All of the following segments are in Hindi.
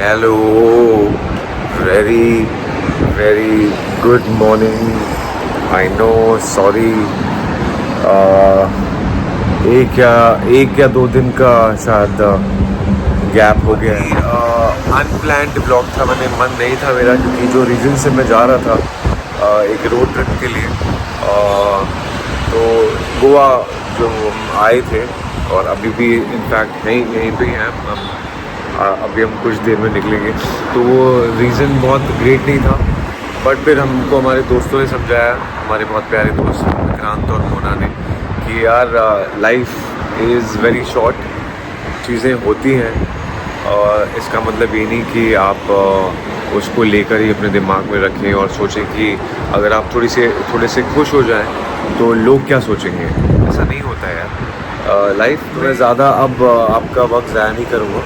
Hello, very very good morning. I know, sorry, एक या दो दिन का शायद गैप हो गया है। अनप्लान्ड ब्लॉग था, मैंने मन नहीं था मेरा, क्योंकि जो रीज़न से मैं जा रहा था एक रोड ट्रिप के लिए, तो गोवा जो हम आए थे और अभी भी इनफैक्ट यहीं पे ही हैं हम। अभी हम कुछ देर में निकलेंगे, तो वो रीज़न बहुत ग्रेट नहीं था, बट फिर हमको हमारे दोस्तों ने समझाया, हमारे बहुत प्यारे दोस्त विक्रांत और मोना ने, कि यार लाइफ इज़ वेरी शॉर्ट, चीज़ें होती हैं और इसका मतलब ये नहीं कि आप उसको लेकर ही अपने दिमाग में रखें और सोचें कि अगर आप थोड़े से खुश हो जाएं तो लोग क्या सोचेंगे। ऐसा नहीं होता है यार लाइफ में। ज़्यादा अब आपका वक्त ज़ाया नहीं करूँगा।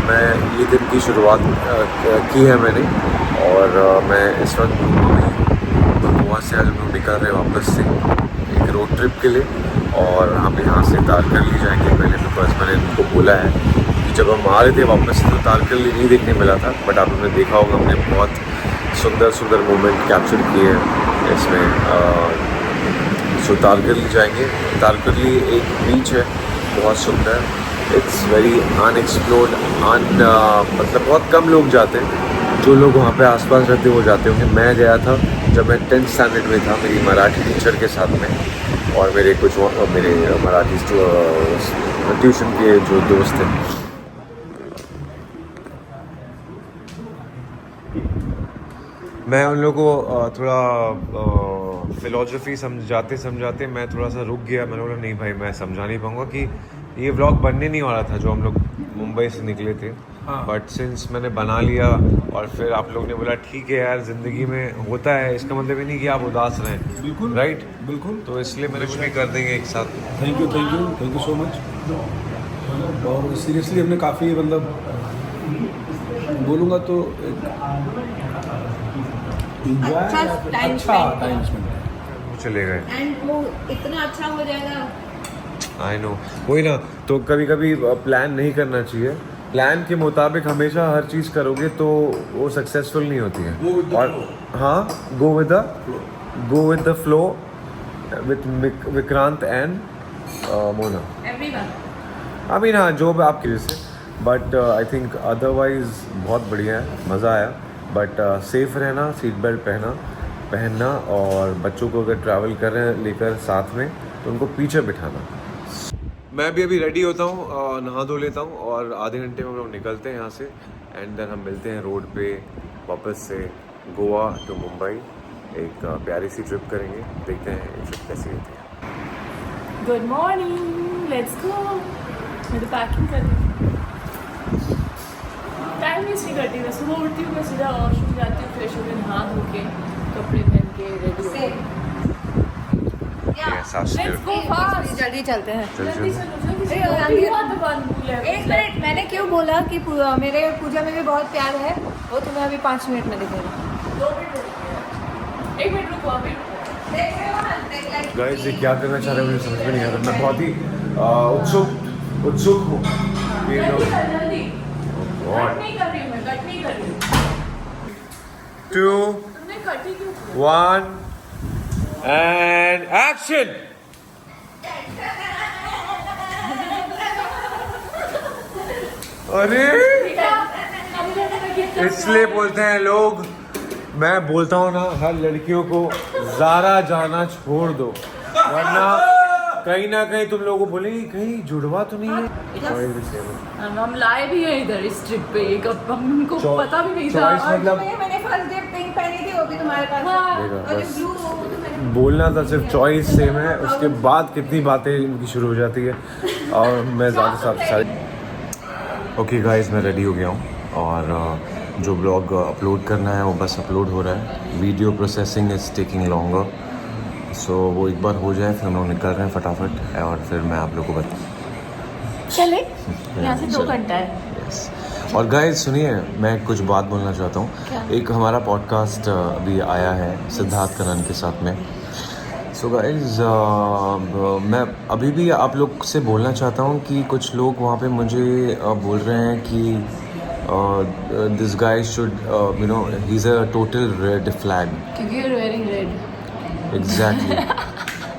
मैं ये दिन की शुरुआत की है मैंने, और मैं इस वक्त गोवा से आज हम लोग निकल रहे हैं वापस से एक रोड ट्रिप के लिए, और हम यहाँ से तारकर्ली जाएंगे पहले। बिकॉज मैंने उनको बोला है कि जब हम आ रहे थे वापस से तो तारकर्ली नहीं देखने मिला था, बट आप लोगों ने देखा होगा, हमने बहुत सुंदर सुंदर मोमेंट कैप्चर किए हैं इसमें। सो तारकर्ली जाएंगे। तारकर्ली एक बीच है, बहुत सुंदर, इट्स वेरी अनएक्सप्लोर्ड, मतलब बहुत कम लोग जाते हैं। जो लोग वहाँ पे आसपास रहते हैं वो जाते होंगे। मैं गया था जब मैं 10th स्टैंडर्ड में था, मेरी मराठी टीचर के साथ में, और मेरे कुछ मेरे मराठी ट्यूशन के जो दोस्त थे। मैं उन लोगों को थोड़ा फ़िलॉसफी समझाते मैं थोड़ा सा रुक गया। मैंने बोला नहीं भाई, मैं समझा नहीं पाऊँगा कि ये व्लॉग बनने नहीं वाला था जो हम लोग मुंबई से निकले थे। बट सिंस मैंने बना लिया, और फिर आप लोग ने बोला ठीक है यार, ज़िंदगी में होता है, इसका मतलब ये नहीं कि आप उदास रहें। बिल्कुल, राइट, बिल्कुल। तो इसलिए मैंने कुछ भी कर देंगे एक साथ। Thank you so much. और सीरियसली हमने काफ़ी, मतलब बोलूँगा तो अच्छा टाइम स्पेंड चले गए। एंड वो इतना अच्छा हो जाएगा। आई नो, वही ना। तो कभी कभी प्लान नहीं करना चाहिए। प्लान के मुताबिक हमेशा हर चीज़ करोगे तो वो सक्सेसफुल नहीं होती है। Go with the और flow. हाँ, go with the flow with Vikrant and Mona. Everyone, I mean हाँ, जो भी आपकी जैसे, बट आई थिंक अदरवाइज बहुत बढ़िया है, मज़ा आया। बट सेफ रहना, सीट बेल्ट पहनना, और बच्चों को अगर ट्रैवल कर रहे हैं लेकर साथ में तो उनको पीछे बिठाना। मैं भी अभी रेडी होता हूँ, नहा धो लेता हूँ, और आधे घंटे में हम लोग निकलते हैं यहाँ से, एंड देन हम मिलते हैं रोड पे वापस से गोवा टू मुंबई। एक प्यारी सी ट्रिप करेंगे, देखते हैं ये ट्रिप कैसी होती है। Good morning, let's go. मैं तो पैकिंग कर रही हूँ, टाइम वेस्ट नहीं करती। मैं सुबह उठती हूँ, मैं सीधा वॉशरूम जाती हूँ, फ्रेश होकर नहा धो के कपड़े पहन के रेडी हो सेम। लेट्स गो फास्ट, जल्दी चलते हैं। जल्दी चलो, जल्दी अरे, चलो। आगे- बहुत दुकान भूल है। एक मिनट, मैंने क्यों बोला कि मेरे पूजा में भी बहुत प्यार है, वो तुम्हें अभी 5 मिनट में दिखेगा। 2 मिनट रुको, 1 मिनट रुको, अभी रुको। गाइस, ये क्या करना चाह रहे हैं मुझे समझ में नहीं आ रहा। मैं बहुत ही उत्सुक हूँ कि ये लोग। जल्दी कर, जल्दी। God. कट नहीं कर रही हूँ मैं, कट नहीं कर रही हूँ। 2, तुमने कट ही क्यों किया? 1 एंड एक्शन। अरे, इसलिए बोलते हैं लोग, मैं बोलता हूँ ना, हर लड़कियों को ज़ारा जाना छोड़ दो, वरना कहीं ना कहीं तुम लोगों को बोलेंगे कहीं जुड़वा तो नहीं है। हम लाए भी हैं इधर इस ट्रिप पे, एक अब हमको पता भी नहीं था। चॉइस मतलब मैंने फर्स्ट डे पिंक पहनी थी, वो भी तुम्हारे पास है। हाँ। देखा, और बस जो ब्लू वो तो मैंने बोलना था, सिर्फ चॉइस सेम है, उसके बाद कितनी बातें इनकी शुरू हो जाती है, और मैं ज़्यादा सारी। ओके गाइस, मैं रेडी हो गया हूँ, और जो ब्लॉग अपलोड करना है वो बस अपलोड हो रहा है। Video processing is taking longer, so वो एक बार हो जाए फिर हम लोग निकल रहे हैं फटाफट, और फिर मैं आप लोगों को चले, यहाँ से 2 घंटा है। Yes. और गाइस सुनिए, मैं कुछ बात बोलना चाहता हूँ। एक हमारा पॉडकास्ट अभी आया है सिद्धार्थ कनन के साथ में। सो गाइस, मैं अभी भी आप लोग से बोलना चाहता हूँ कि कुछ लोग वहाँ पे मुझे बोल रहे हैं कि this guy should you know he is a total red flag. क्योंकि you're wearing red. एग्जैक्टली.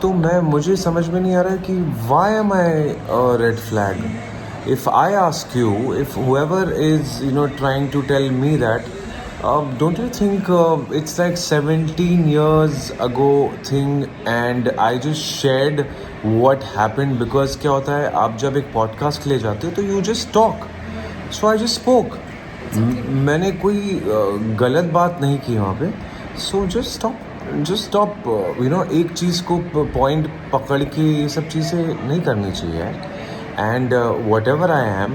तो मुझे समझ में नहीं आ रहा है कि why am I red flag. If I ask you, if whoever is trying to tell me that, don't you think it's like 17 years ago thing and I just shared what happened. Because क्या होता है, आप जब एक पॉडकास्ट के लिए जाते हो तो you just talk. So I just spoke. मैंने कोई गलत बात नहीं की वहाँ पे. So just stop. एक चीज़ को पॉइंट पकड़ के ये सब चीज़ें नहीं करनी चाहिए. एंड whatever I am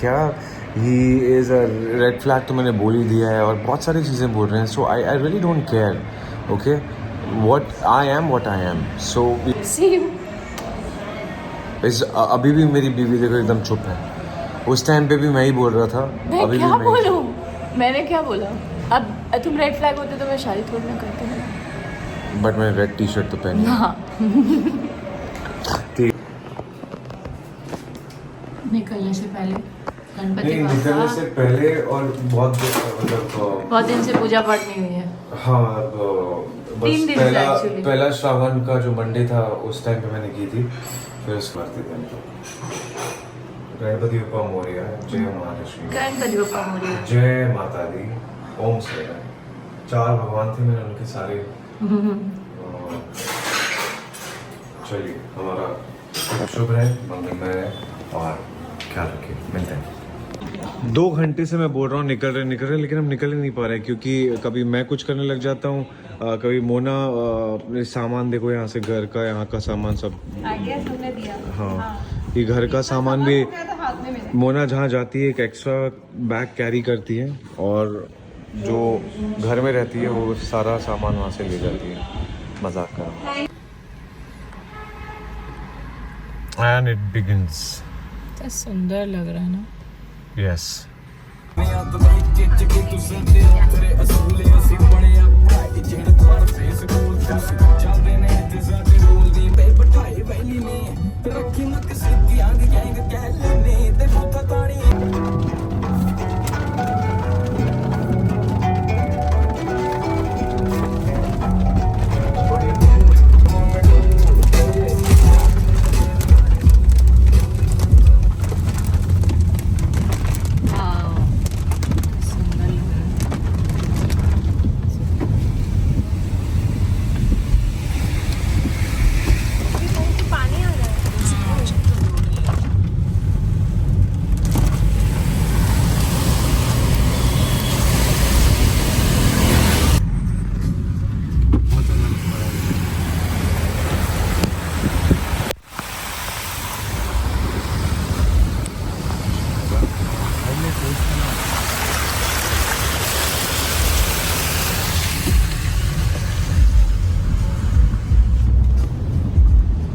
क्या he is a red flag तो मैंने बोल ही दिया है और बहुत सारी चीज़ें बोल रहे हैं. So I really don't care. Okay, what I am. So Same. अभी भी मेरी बीवी देखो एकदम चुप है. उस टाइम पे भी मैं ही बोल रहा था. मैं अभी क्या भी मैं बोलूं? मैंने क्या बोला? अब तुम रेड फ्लैग होते तो मैं शादी थोड़ी ना करती. बट मैंने रेड टी शर्ट तो पहनी. हाँ. ठीक. निकलने से पहले गणपति नहीं, निकलने से पहले और बहुत बहुत दिन से पूजा पाठ नहीं हुई है. हाँ, बस 3 दिन से actually. पहला श्रावण का जो मंडे था उस टाइम पे मैंने की थी. फिर उसके बाद गणपति बप्पा मोरया. जय महालक्ष्मी. गणपति बप्पा मोरया. जय माता दी. ओम से 4 भगवान थे, मैंने उनके सारे. चलिए, हमारा शुभ रहे, मंगलमय रहे और ख्याल रखिए. मिलते हैं. 2 घंटे से मैं बोल रहा हूँ निकल रहे, लेकिन हम निकल ही नहीं पा रहे क्योंकि कभी मैं कुछ करने लग जाता हूँ, कभी मोना सामान देखो यहाँ से घर का, यहाँ का सामान सब. आइडिया तुमने दिया. हाँ, ये घर का सामान भी हाथ में मेरे. मोना जहाँ जाती है एक एक्स्ट्रा बैग कैरी करती है और जो घर में रहती है वो सारा सामान वहाँ से ले जाती है. मजाक कर. And it begins. सुंदर लग रहा है ना. यस.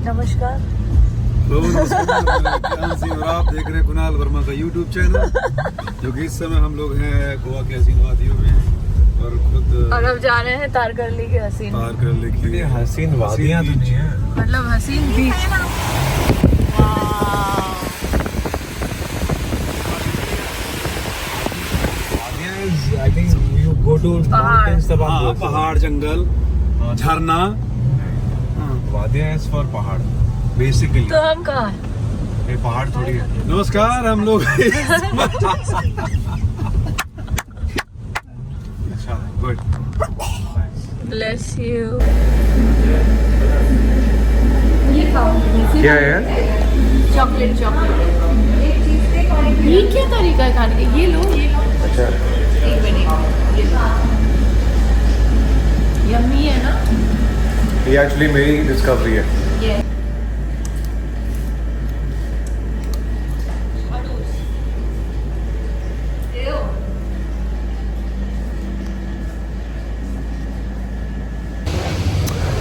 नमस्कार. हेलो, नमस्कार. मैं सिंह और आप देख रहे हैं कुणाल वर्मा का YouTube चैनल, जो कि इस समय हम लोग हैं गोवा के हसीन वादियों में और खुद और अब जा रहे हैं तारकर्ली के हसीन. तारकर्ली की हसीन वादियाँ तो नहीं है, मतलब हसीन बीच. I think you go to mountains तब आप बोल सकते हो. पहाड़, जंगल, झरना. वादियाँ is for पहाड़ basically. तो हम कहाँ? ये पहाड़ थोड़ी है. नमस्कार. हम लोग अच्छा, good. Bless you. क्या है यार? चॉकलेट. ये क्या तरीका है खाने का? ये लो. अच्छा, एक मिनट. यम्मी है ना? ये एक्चुअली मेरी डिस्कवरी है. ये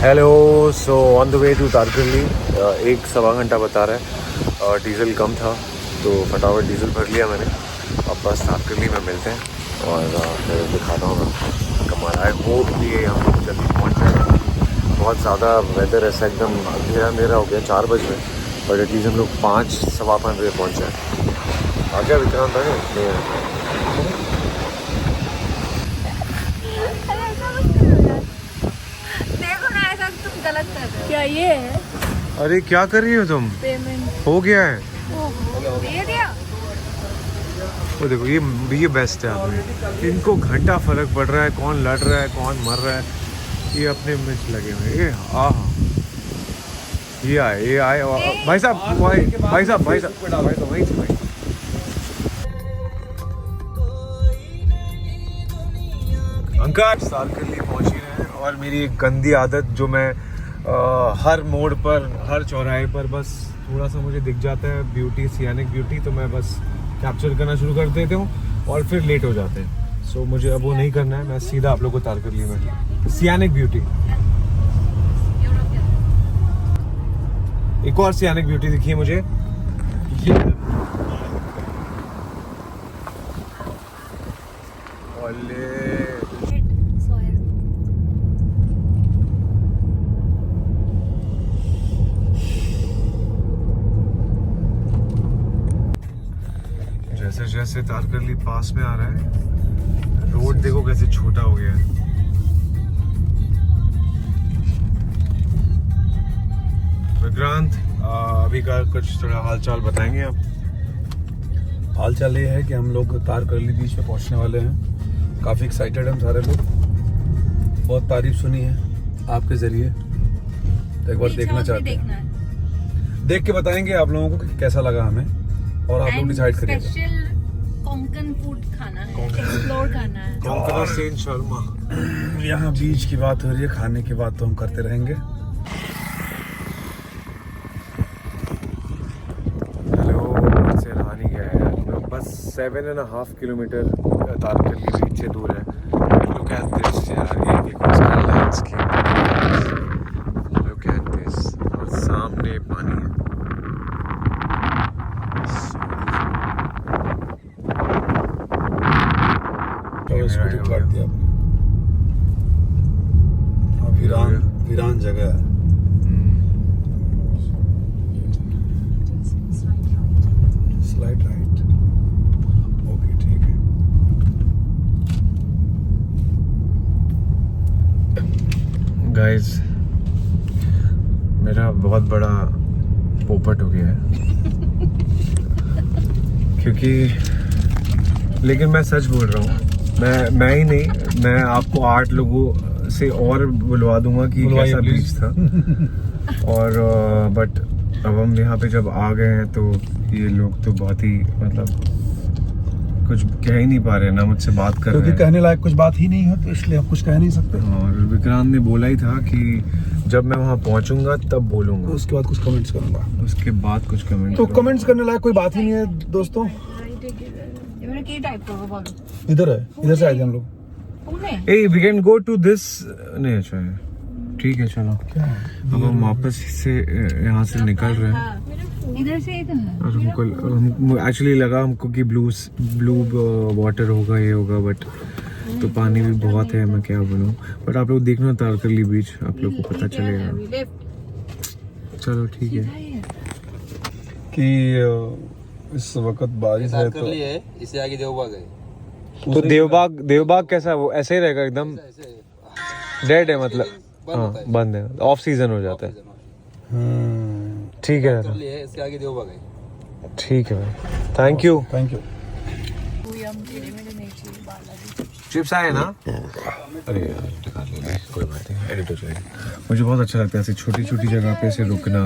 hello. So on the way to Tarkarli. 1-1.25 घंटा बता रहा है. डीजल कम था तो फटाफट डीजल भर लिया मैंने. अब बस तारकर्ली में मिलते हैं और फिर दिखाता हूँ मैं कमाल. आई होप कि ये हम लोग जल्दी पहुँच जाएगा. बहुत ज़्यादा वेदर ऐसा एकदम अंधेरा हो गया 4 बजे, बट एटलीस्ट हम लोग 5-5:15 बजे पहुँच जाए. आगे विक्रांत आ गए? देखो ना, ऐसा तुम गलत कर रहे हो। क्या ये है? अरे क्या कर रही हो तुम? पेमेंट हो गया है। दे दिया। वो देखो ये बेस्ट है आदमी। इनको घंटा फर्क पड़ रहा है कौन लड़ रहा है कौन मर रहा है, ये अपने में लगे हुए हैं। ये ये आए भाई साहब भाई साहब वहीं से भाई। अंकल साल के लिए पहुंच ही रहे हैं और मेरी एक गंदी आदत जो मैं हर मोड़ पर हर चौराहे पर बस थोड़ा सा मुझे दिख जाता है ब्यूटी, सियानिक ब्यूटी, तो मैं बस कैप्चर करना शुरू कर देता हूँ और फिर लेट हो जाते हैं। सो मुझे अब वो नहीं करना है, मैं सीधा आप लोग को तारकर्ली में सियानिक ब्यूटी, एक और सियानिक ब्यूटी दिखी है मुझे। जैसे जैसे तारकर्ली पास में आ रहा है, रोड देखो कैसे छोटा हो गया है। विक्रांत अभी का कुछ थोड़ा हालचाल बताएंगे आप? हाल चाल ये है कि हम लोग तारकर्ली बीच पे पहुंचने वाले हैं। काफ़ी एक्साइटेड हैं हम सारे लोग, बहुत तारीफ सुनी है आपके ज़रिए, तो एक बार देखना चाहते हैं, देख के बताएंगे आप लोगों को कि कैसा लगा हमें, और आप लोग डिसाइड करिएगा। स्पेशल कोंकण फूड खाना है, एक्सप्लोर करना है। कोंकण सेन शर्मा। यहाँ बीच की बात हो रही है, खाने की बात तो हम करते रहेंगे। से रहा नहीं गया है यार, बस 7.5 किलोमीटर तारकर्ली बीच से दूर है। Look at this यार, ये देखो इसका लैंडस्केप, Look at this, और सामने पानी है। तो इसको भी काट दिया आपने। वीरान जगह है। स्लाइड राइट, ओके ठीक है। गाइस मेरा बहुत बड़ा पोपट हो गया है क्योंकि, लेकिन मैं सच बोल रहा हूँ, मैं ही नहीं, मैं आपको 8 लोगों से और बुलवा दूंगा कि कैसा बीच था। और बट अब हम यहाँ पे जब आ गए हैं तो ये लोग तो बहुत ही मतलब कुछ कह ही नहीं पा रहे ना, मुझसे बात कर रहे हैं क्योंकि कहने लायक कुछ बात ही नहीं है, तो इसलिए हम कुछ कह नहीं सकते। और विक्रांत ने बोला ही था कि जब मैं वहाँ पहुँचूंगा तब बोलूँगा, उसके बाद कुछ कमेंट्स करूंगा। उसके बाद कुछ कमेंट। तो कमेंट्स करने लायक कोई बात ही नहीं है दोस्तों। इधर है, इधर से आए थे हम लोग। Hey, we can go to this। नहीं अच्छा है, ठीक है चलो। अब हम वापस से यहाँ से निकल रहे हैं। इधर से इधर। और हमको एक्चुअली लगा हमको कि ब्लू वाटर होगा, ये होगा, बट तो पानी भी बहुत है, मैं क्या बोलूँ। बट आप लोग देखना तारकर्ली बीच, आप लोग को पता चलेगा। चलो ठीक है। कि इस वक्त बारिश है तो इससे आगे देवबाग है। तो देवबाग कैसा है? वो ऐसे ही रहेगा एकदम डेड है मतलब? हाँ बंद है, ऑफ सीजन हो जाता है। ठीक है, इसके आगे देवबाग है। ठीक है भाई, थैंक यू। चिप्स आए ना? अरे यार निकाल ले, कोई बात नहीं, एडिट हो जाएगी। मुझे बहुत अच्छा लगता है ऐसे छोटी छोटी जगह पे ऐसे रुकना,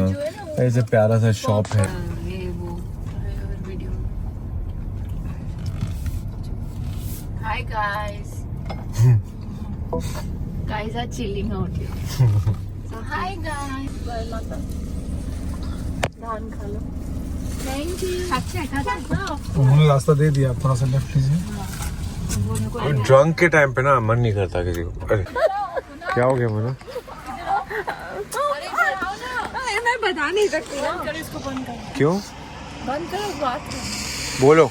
ऐसे प्यारा सा शॉप है। Hi guys. Guys are chilling out here. So hi guys. धान खा लो। Thank you. अच्छा। उन्होंने रास्ता दे दिया, थोड़ा सा लेफ्ट लीजिए। ड्रंक के टाइम पे ना मन नहीं करता किसी को। अरे क्या हो गया मुझे? मैं बता नहीं सकती ना। कर इसको बंद कर। क्यों? बंद करो, बात कर। बोलो।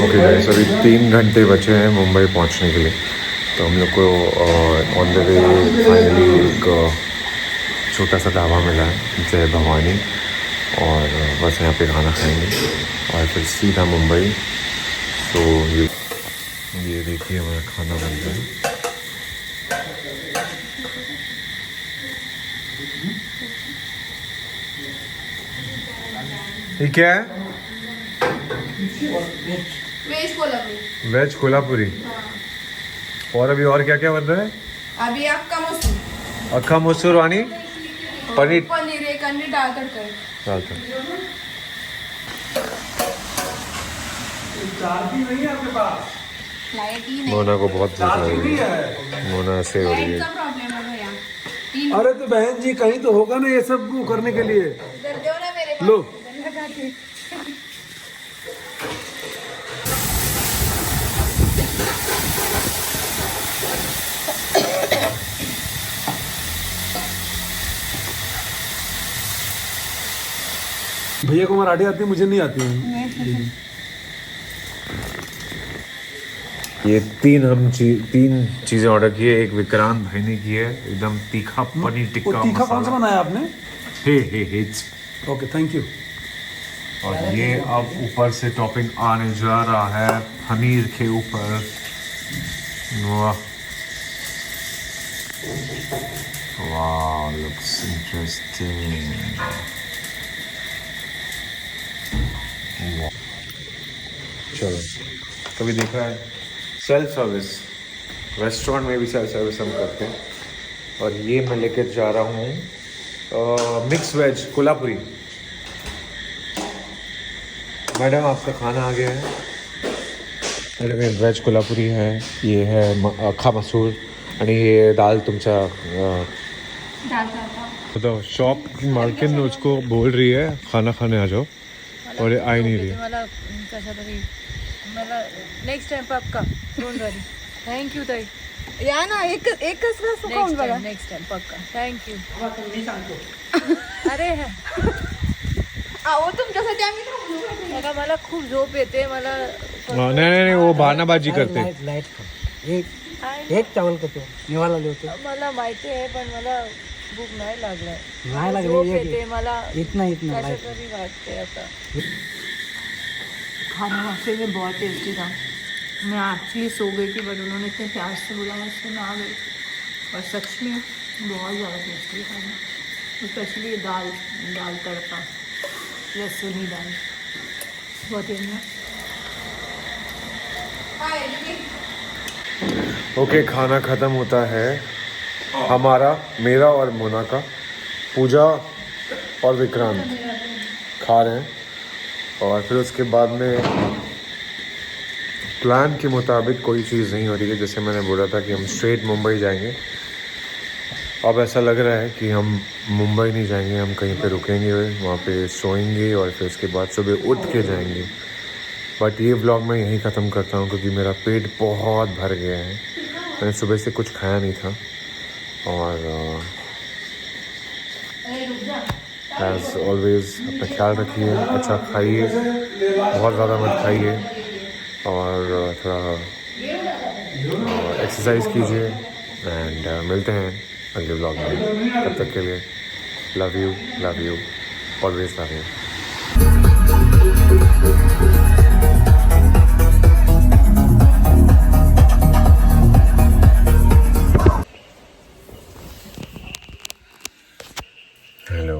ओके गाइस, अभी 3 घंटे बचे हैं मुंबई पहुंचने के लिए। तो हम लोग को ऑन द वे फाइनली एक छोटा सा ढाबा मिला है, जय भवानी, और बस यहाँ पे खाना खाएंगे और फिर सीधा मुंबई। तो ये देखिए हमारा खाना बन रहा है। ये क्या है? वेज कोल्हापुरी। वेज कोल्हापुरी। और अभी और क्या क्या बन रहा है? अभी आपका मसूर, अक्खा मसूर वानी पनीर पनीर, एक अंडे डाल तड़का। डालता। लाइट ही नहीं, मोना को बहुत भूख लग रही है। मोना ऐसे हो रही लाइट का है। प्रॉब्लम है भैया। अरे तो बहन जी कहीं तो होगा ना ये सब करने के लिए। इधर दो ना मेरे लो भैया को मराठी आती है, मुझे नहीं आती है। ये तीन चीज़ें ऑर्डर किए। एक विक्रांत भाई ने की है एकदम तीखा पनीर वो टिक्का तीखा कौन सा मसाला। बनाया आपने? हे ओके थैंक यू। और ये अब ऊपर से टॉपिंग आने जा रहा है पनीर के ऊपर। वाह वाह, लुक्स इंटरेस्टिंग। चलो, कभी देखा है सेल्फ सर्विस? रेस्टोरेंट में भी सेल्फ सर्विस हम करते हैं। और ये मैं लेके जा रहा हूँ मिक्स वेज कोल्हापुरी। मैडम आपका खाना आ गया है। मैडम ये वेज कोल्हापुरी है, ये है अख्खा मसूर, आणि ये दाल तुमचा डाल तड़का। बताओ। शॉप मालकिन उसको बोल रही है खाना खाने आ जाओ, और ये आ ही नहीं रही है। मला कशा तरी मला नेक्स्ट टाइम पक्का, डोंट वरी. थँक्यू ताई. या ना, एकच घास खाऊन बघा. नेक्स्ट टाइम पक्का. थँक्यू. अरे अहो तुमच्यासाठी आम्ही थांबलो. बघा मला खूप झोप येते. मला नहीं, वो बहानाबाजी करते। एक चावल का तो निवाला लेते मला माहिती आहे, पण मला भूक नाही लागलाय. नाही लागली, झोप एक- येते मला. इतना कशा लाइट तरी वाटते आता. खाना वाकई में बहुत टेस्टी था. मैं एक्चुअली सो गई थी, बट उन्होंने इतने प्यार से बोला, मैं सुन आ गई. और सच में बहुत ज़्यादा टेस्टी खाना, स्पेशली दाल तड़का, लहसुनी दाल, बहुत ही अच्छा. ओके, खाना ख़त्म होता है हमारा, मेरा और मोना का। पूजा और विक्रांत खा रहे हैं, और फिर उसके बाद में प्लान के मुताबिक कोई चीज़ नहीं हो रही है। जैसे मैंने बोला था कि हम स्ट्रेट मुंबई जाएंगे, अब ऐसा लग रहा है कि हम मुंबई नहीं जाएंगे, हम कहीं पे रुकेंगे, वहाँ पे सोएंगे और फिर उसके बाद सुबह उठ के जाएंगे। बट ये व्लॉग मैं यहीं ख़त्म करता हूँ, क्योंकि मेरा पेट बहुत भर गया है। मैंने सुबह से कुछ खाया नहीं था, और एज ऑलवेज अपना ख्याल रखिए, अच्छा खाइए, बहुत ज़्यादा मत खाइए, और थोड़ा एक्सरसाइज कीजिए। एंड मिलते हैं अगले व्लॉग में। तब तक के लिए love you, always love you. Hello,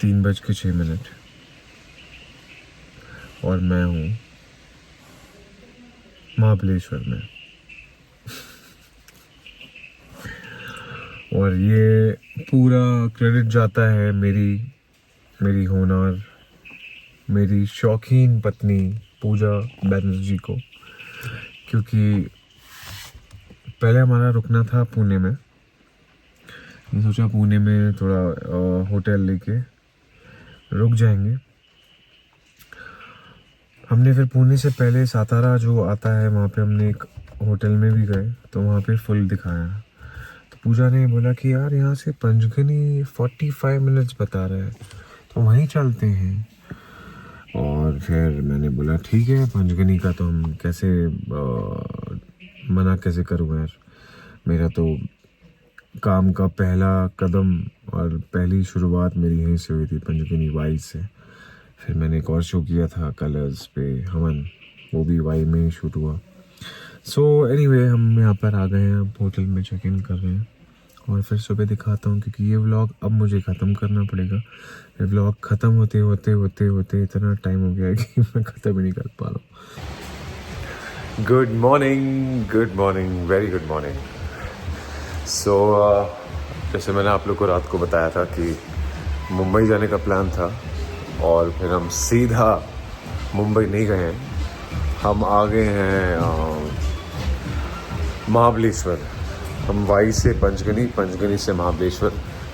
3:06 और मैं हूँ महाबलेश्वर में। और ये पूरा क्रेडिट जाता है मेरी होनहार, मेरी शौकीन पत्नी पूजा बैनर्जी को, क्योंकि पहले हमारा रुकना था पुणे में। मैं सोचा पुणे में थोड़ा होटल लेके रुक जाएंगे। हमने फिर पुणे से पहले सातारा जो आता है, वहाँ पे हमने एक होटल में भी गए, तो वहाँ पे फुल दिखाया। तो पूजा ने बोला कि यार यहाँ से पंचगनी 45 मिनट्स बता रहा है, तो वहीं चलते हैं। और फिर मैंने बोला ठीक है, पंचगनी का तो हम कैसे मना कैसे करूँ यार, मेरा तो काम का पहला कदम और पहली शुरुआत मेरी यहीं से हुई थी, पंचगनी वाई से। फिर मैंने एक और शो किया था कलर्स पे, हमन, वो भी वाई में ही शूट हुआ। सो एनीवे, हम यहाँ पर आ गए हैं, अब होटल में चेक इन कर रहे हैं और फिर सुबह दिखाता हूँ, क्योंकि ये व्लॉग अब मुझे ख़त्म करना पड़ेगा। ये व्लॉग ख़त्म होते होते होते होते इतना टाइम हो गया है कि मैं ख़त्म ही नहीं कर पा रहा हूँ। Good morning, very good morning. So जैसे मैंने आप लोग को रात को बताया था कि मुंबई जाने का प्लान था, और फिर हम सीधा मुंबई नहीं गए हैं, हम आ गए हैं महाबलेश्वर। हम वाई से पंचगनी, पंचगनी से महाबलेश्वर,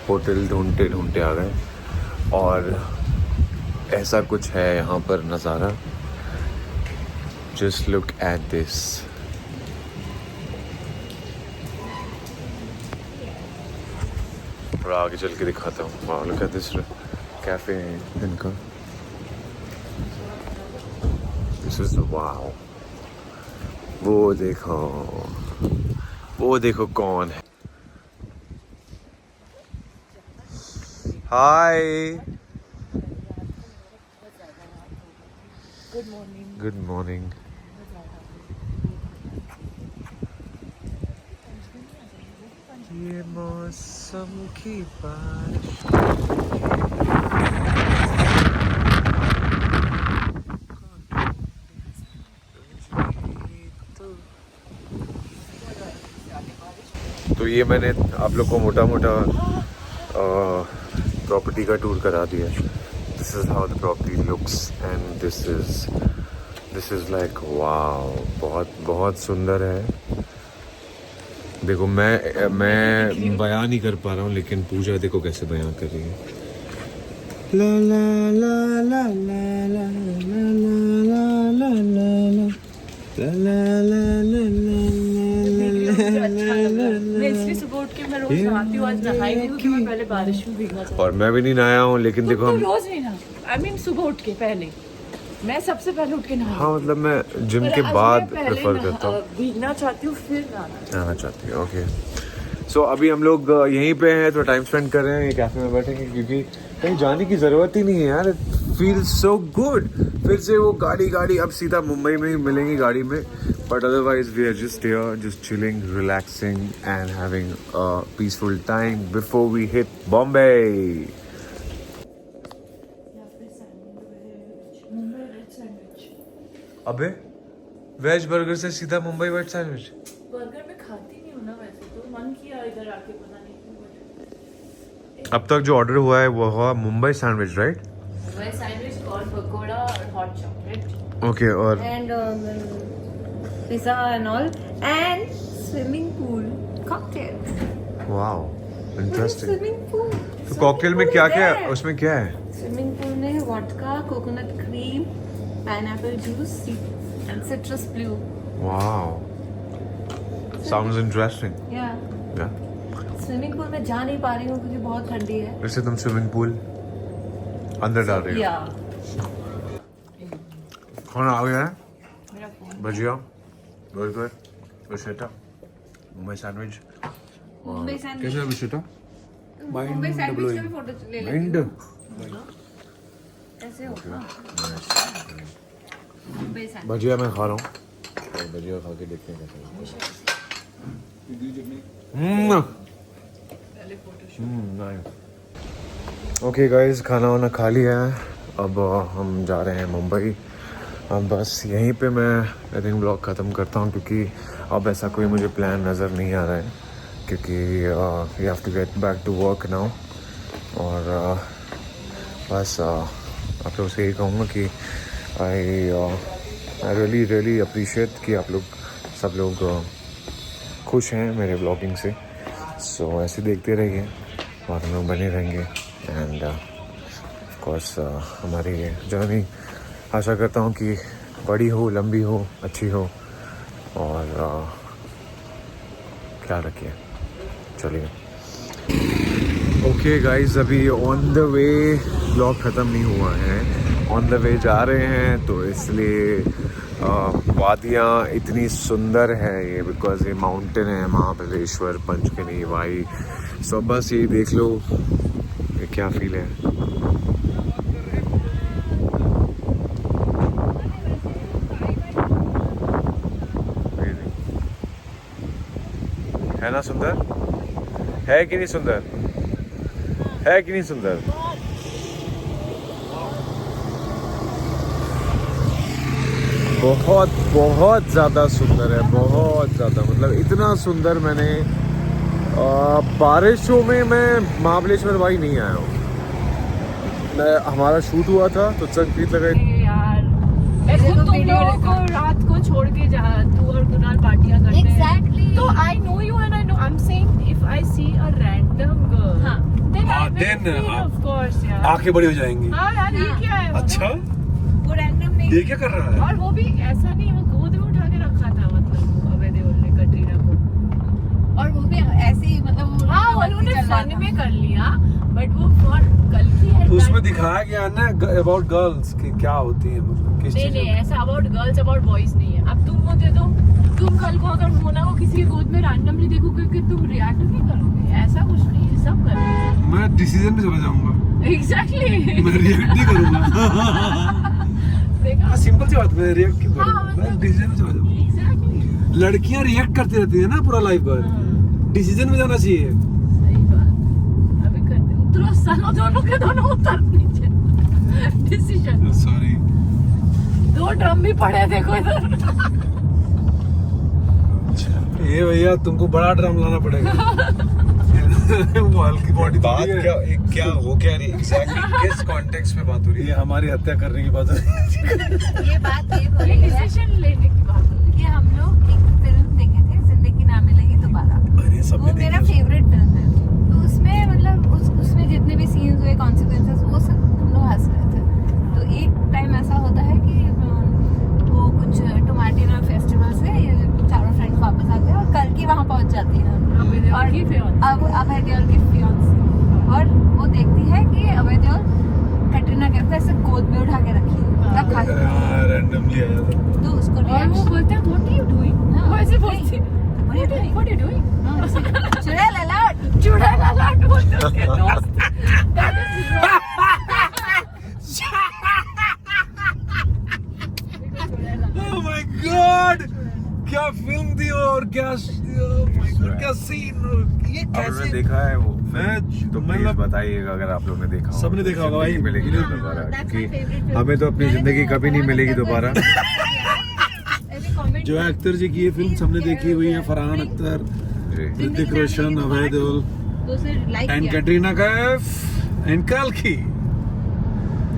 होटल ढूंढते ढूंढते आ गए। और ऐसा कुछ है यहाँ पर नज़ारा, जस्ट लुक एट दिस। और आगे चल के दिखाता हूँ। वाह, लुक एट दिस कैफे है इनका। This is wow. वो देखो कौन है। हाय, गुड मॉर्निंग। ये मौसम की बारिश। तो ये मैंने आप लोग को मोटा मोटा प्रॉपर्टी का टूर करा दिया। This is how the property looks and this is like wow, बहुत बहुत सुंदर है। देखो मैं बयान नहीं कर पा रहा हूँ, लेकिन पूजा देखो कैसे बयान कर रही है। ला ला ला ला ला ला ला ला ला ला ला। मैं इसलिए सुबह उठ के मैं रोज नहाती हूँ, आज नहाई नहीं क्योंकि मैं पहले बारिश में भीगना चाहती और मैं भी नहीं नहाया हूँ, लेकिन देखो हूँ। हम रोज नहीं नहा, आई मीन सुबह उठ के पहले, मैं सबसे पहले उठ के नहा। हाँ, मतलब मैं जिम के बाद प्रेफर करता हूँ, भीगना चाहती हूँ फिर नहाना चाहती हूँ। ओके, सो अभी हम लोग यहीं पे हैं, तो टाइम स्पेंड कर रहे हैं, ये कैफे में बैठेंगे, क्योंकि कहीं जाने की ज़रूरत ही नहीं है यार। It feels so good. फिर से वो गाड़ी अब सीधा मुंबई में ही मिलेंगी गाड़ी में, but otherwise we are just here, just chilling, relaxing and having a peaceful time before we hit Bombay. अबे वेज बर्गर से सीधा मुंबई वेज सैंडविच। बर्गर में खाती नहीं हूँ ना वैसे, तो मन किया इधर आके, पता नहीं क्यों। अब तक जो ऑर्डर हुआ है वो हुआ Mumbai sandwich, right? Veg sandwich और पकोड़ा और हॉट चॉकलेट। ओके, और And pizza and all, and swimming pool cocktail. Wow, interesting. Swimming pool. तो कॉकटेल में क्या क्या है, उसमें क्या है? Swimming pool में vodka, coconut cream, pineapple juice and citrus blue. Wow, sounds interesting. Yeah. या स्विमिंग पूल में जा नहीं पा रही हूँ क्योंकि बहुत ठंडी है। वैसे तुम स्विमिंग पूल अंदर डाल रही हो। या खाना आ गया है, भजिया, बर्गर, बिस्किटा, मुंबई सैंडविच। मुंबई सैंडविच, कैसा है बिस्किटा? मुंबई सैंडविच का भी फोटो ले ले। माइंड ऐसे होगा मुंबई सैंडविच। भजिया मैं खा रहा हूँ, और भजिया खा के देखते हैं कैसा है। ओके गाइस, खाना वाना खा लिया है, अब हम जा रहे हैं मुंबई। अब बस यहीं पे मैं आई थिंक ब्लॉग ख़त्म करता हूँ, क्योंकि अब ऐसा कोई मुझे प्लान नज़र नहीं आ रहा है, क्योंकि you have to get back to work now. और बस आप लोगों से यही कहूँगा कि आई रियली अप्रिशिएट कि आप लोग सब लोग खुश हैं मेरे ब्लॉगिंग से। सो ऐसे देखते रहिए और हम लोग बने रहेंगे, एंड ऑफ कोर्स हमारी ये जर्नी आशा करता हूँ कि बड़ी हो, लंबी हो, अच्छी हो, और ख्याल रखिए। चलिए। ओके गाइस, अभी ऑन द वे, ब्लॉग ख़त्म नहीं हुआ है, ऑन द वे जा रहे हैं, तो इसलिए वादियाँ इतनी सुंदर है ये, बिकॉज ये माउंटेन है महाबलेश्वर, पंचकनी, वाई। सो बस ये देख लो ये क्या फील है। है ना सुंदर? है कि नहीं सुंदर? है कि नहीं सुंदर? बहुत बहुत ज़्यादा सुंदर है, बहुत ज़्यादा, मतलब इतना सुंदर मैंने बारिशों में मैं महाबलेश्वर वाई नहीं आया हूँ। हमारा शूट हुआ था तो संगीत लगाई यार मैं खुद तुम लोगों को रात को छोड़ के जा, तू और कुणाल पार्टियां करते हैं, तो I know you and I know, I am saying if I see a random girl, हां then I will feel, of course यार आंखें बड़ी हो जाएंगी। हां यार, ये क्या है? अच्छा, वो रैंडम नहीं, ये क्या कर रहा है? और वो भी ऐसा नहीं, वो गोद में उठा के रखा था, मतलब अभय देओल ने कटरीना को, और वो भी ऐसे ही, मतलब हाँ उन्होंने फन में कर लिया, बट वो फॉर कल की है। तो उसमें दिखाया गया ना अबाउट गर्ल्स कि क्या होती है, मतलब किस नहीं चीज़ नहीं, ऐसा अबाउट गर्ल्स अबाउट बॉयज नहीं है। अब तुम वो दे दो, तुम कल को अगर मोना को किसी की गोद में रैंडमली देखोगे कि तुम रिएक्ट नहीं करोगे, ऐसा कुछ नहीं है, सब करोगे। मैं डिसीजन पे चला जाऊंगा। एग्जैक्टली मैं रिएक्ट नहीं करूंगा। देखा, सिंपल सी बात, मैं रिएक्ट क्यों हाँ, करूंगा? मैं डिसीजन पे चला जाऊंगा। एग्जैक्टली लड़कियां रिएक्ट करती रहती है ना पूरा लाइफ भर, डिसीजन में जाना चाहिए। सही बात। अभी करते उतरो, सालों दोनों के दोनों उतर नीचे, डिसीजन। सॉरी, 2 ड्रम भी पड़े देखो इधर। ये भैया तुमको बड़ा ड्रम लाना पड़ेगा। वो हल्की बॉडी बात क्या हो क्या रही एग्जैक्टली, किस कॉन्टेक्स्ट में बात हो रही ये है? हमारी हत्या करने की बात है। ये बात ये हो रही है डिसीजन लेने की बात होती कि हम लोग एक फिल्म देखे थे, जिंदगी ना मिलेगी दोबारा। अरे वो मेरा फेवरेट फिल्म है, तो उसमें मतलब उसमें जितने भी सीन्स हुए, कॉन्सिक्वेंसेस, वो सब हम लोग हंस रहे थे। तो एक टाइम ऐसा होता है कि वो कुछ टोमाटिना फेस्टिवल से ये चारों फ्रेंड्स वापस आते हैं और कल की वहाँ पहुँच जाती है, और अब अभय देओल की फियांसी, और वो देखती है कि अभय देओल कटरीना कैफ ऐसे गोद में उठा के रखी है, तब खा रैंडमली आया था। तो उसको है। और वो बोलते हैं व्हाट आर यू डूइंग, हाँ, वो ऐसे बोलते हैं What are you what are you doing, चुड़ैल अलर्ट। चूड़ा लगा बोलते हैं उसके दोस्त। That is Oh my God! क्या फिल्म थी और क्या क्या सीन, ये आपने कैसे देखा है वो? मैं तो प्लीज मतलब बताइएगा अगर आप लोगों ने देखा हो। सबने देखा होगा भाई। जिंदगी मिलेगी तो दोबारा, क्योंकि हमें तो अपनी जिंदगी कभी नहीं मिलेगी दोबारा। जो एक्टर जी की ये फिल्म सबने देखी हुई है, फरहान अख्तर, जी ऋतिक रोशन, अभय देओल तो उसे लाइक एंड किया। कैटरीना कैफ एंड कल्कि।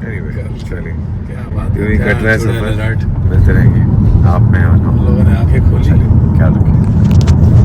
एनीवे चलिए, क्या बात यूं ही है, कट रहा है चुड़ैल सफर, अलर्ट। मिलते रहेंगे।